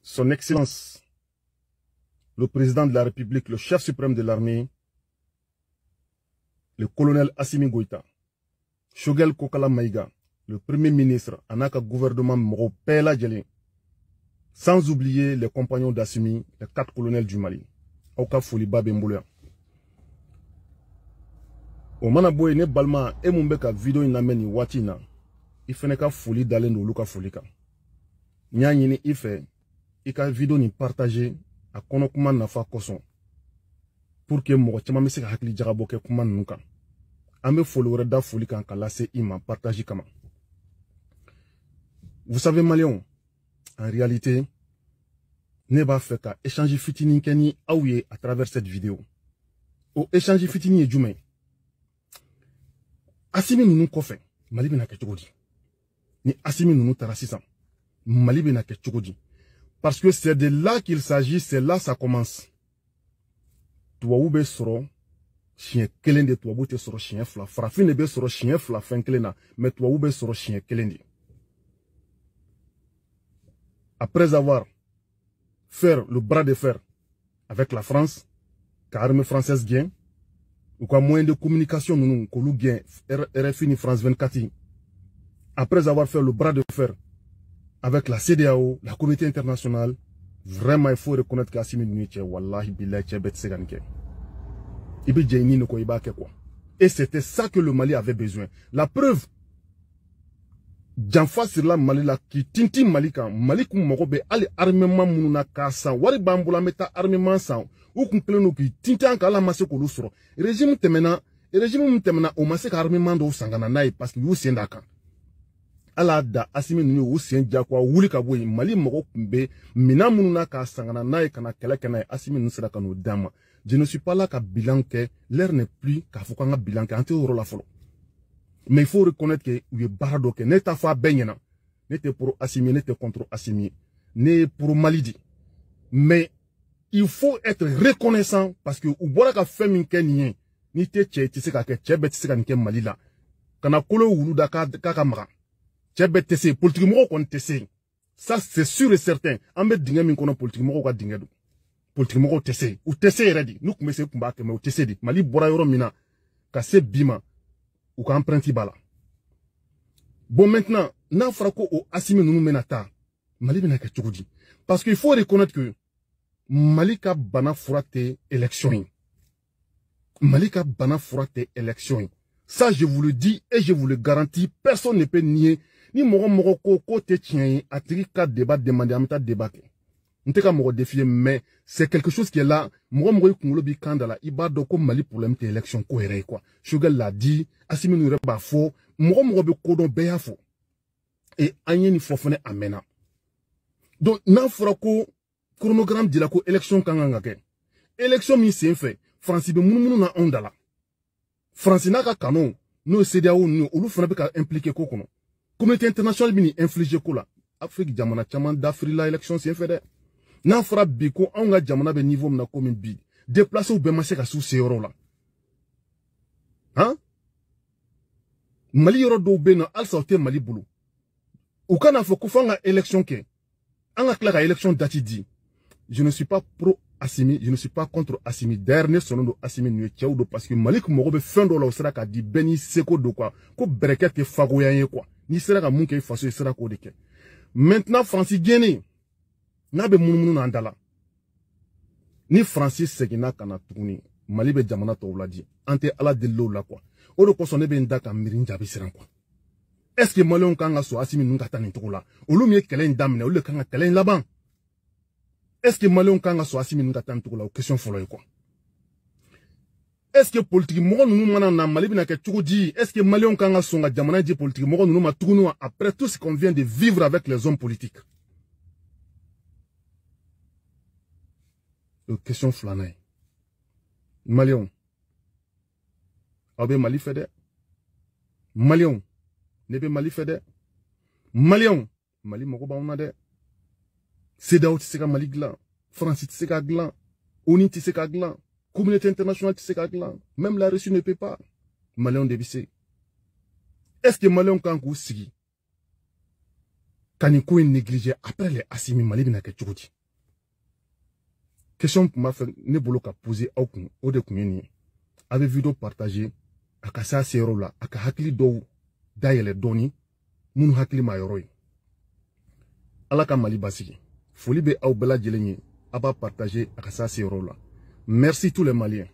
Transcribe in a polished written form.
Son Excellence, le président de la République, le chef suprême de l'armée, le colonel Assimi Goïta, Choguel Kokala Maïga, le premier ministre, Anaka gouvernement Moro Pela Djeli, sans oublier les compagnons d'Assimi, les 4 colonels du Mali, Oka Foliba Bemboulia. O mana boye ne balma e mun be ka video in lamɛn nin waati in na I fɛnɛ ka foli dalen don olu ka foli kan n y'a ɲini I fɛ I ka video nin partager a kɔnɔ kuma nafa kosɔn pour que mɔgɔ caman bɛ se ka hakili jagabɔ kɛ kuma ninnu kan an bɛ foli wɛrɛ da foli kan ka lase I ma partage kama. Vous savez Maliens, en réalité ne b'a fɛ ka échange fitinin kɛ ni aw ye à travers cette vidéo. O échange fitinin ye jumɛn? Assimi nunu kɔfɛ Mali bɛna kɛ cogo di? Ni Assimi nunu taara sisan Mali bɛna kɛ cogo di? Parce que c'est de là qu'il s'agit, c'est là ça commence. Tubabu bɛ sɔrɔ siɲɛ kelen de, tubabu tɛ sɔrɔ siɲɛ fila. Farafin de bɛ sɔrɔ siɲɛ fila fɛn kelen na, mais tubabu bɛ sɔrɔ siɲɛ kelen de. Après avoir fait le bras de fer avec la France, car l'armée française gagne, ou quoi moyen de communication nous que nous gagne RFI ni France 24. Après avoir fait le bras de fer avec la CEDEAO, la communauté internationale, vraiment il faut reconnaître qu'Assimi Nunitche, wallahi billahi tchebet seganike. Ibi djeni no ko ibake quoi. Et c'était ça que le Mali avait besoin. La preuve, Janfa sur la Mali la qui tinti Mali kan Mali kum mogobe ali armement mununa kasa wari bambula meta armement san ou kun pleno ki tinti an kala masse ko lusro régime temena o masse ka armement do sangana nai parce que yu senda kan ala da Assimi Nunu wu sen jakwa wuli ka boyi Mali mogo kumbe mina mununa ka sangana nai kana kala kana Assimi Nunu sera kanu dama. Je ne suis pas là ka bilan que l'air n'est plus ka fukanga bilan que ante ro la folo. Mais il faut reconnaître que il est barado que n'est pas fait benyana, n'était pour Assimi, n'était contre Assimi, n'est pour Malidi. Mais il faut être reconnaissant parce que ou bola ka fait minke nien, ni te tche tse ka ke tchebet tse ka nike Malila. Kana kolo wulu da ka kamara. Tchebet tse politique mo kon tse. Ça c'est sûr et certain. Ambe dinga min kono politique mo ka dinga do. Politique mo tse. Ou tse ready. Nou kumese kumba ke me tse di. Mali bora yoro mina ka se bima. Ou qu'en principal. Bon, maintenant, n'a frako au Assimi Nunu menata, Mali bena ke tchoudi. Parce qu'il faut reconnaître que Mali ka bana furate élection. Mali ka bana furate élection. Ça, je vous le dis et je vous le garantis, personne ne peut nier. Ni moro ko te tien, atiri ka débat demander à meta débat. N'teka moro défier, mais c'est quelque chose qui est là. Moro kungolo bi kandala, ibado ko Mali pour l'MT élection ko ere quoi. Choguel l'a dit, Assimi Nunu ba fo, moro be kodon beya fo. Et anye ni fofone amena. Donc, nan frako, chronogramme di la ko élection kanganga ke. Élection mi c'est fait. Franci be munu na ondala. Franci na ka kanon, no CEDEAO no, olu fana be ka impliqué ko kono. Communauté internationale bini infligé ko la. Afrique jamana chaman d'Afrique la élection c'est fait de. Nan fera biko anga jamana be niveau na commune bi déplacer ou be marché ka sous ces euros là hein Mali yoro do be na al sauté Mali bulu ou kana fo ku fanga élection ke anga kla élection dati di je ne suis pas pro Assimi, je ne suis pas contre Assimi dernier son nom Assimi Nunu Tchaudo parce que Mali ko mogo be fendo la sera ka di beni seko do quoi ko bereket ke fagoyaye quoi ni sera ka munke faso sera ko de ke maintenant Francis Guinée n'a be munu na ndala ni Francis segina kana tuguni Mali be jamana to wladi ante ala de lo la quoi o do ko so ne be ndaka mirinja be siran quoi est-ce que Malion kanga so Assimi Nunu kata ni to la olu mi kelen damne olu kanga kelen laban est-ce que Malion kanga so Assimi Nunu kata ni to la o question folo quoi est-ce que politique mo nunu mana na Mali bina ke tugoji est-ce que Malion kanga so nga jamana di politique mo nunu ma tugunu après tout ce qu'on vient de vivre avec les hommes politiques. Question flânée. Malion. Abe Mali fede. Malion. Nebe Mali fede. Malion. Mali moko ba de. CEDEAO tiseka Mali glan. France tiseka glan. ONU tiseka glan. Communauté internationale tiseka glan. Même la Russie ne peut pas. Malion débissé. Est-ce que Malion kankou sigi? Kanikou est négligé après les Assimi Mali bina ke tchouti. question pour ma fait ne bolo ka poser au kun o de kun ni avec vidéo partager aka sa sero la aka hakili do dayele doni mun hakili ma yoro yi ala ka Mali basigi foli be aw bela jelen aba partager aka sa sero la merci tous les Maliens.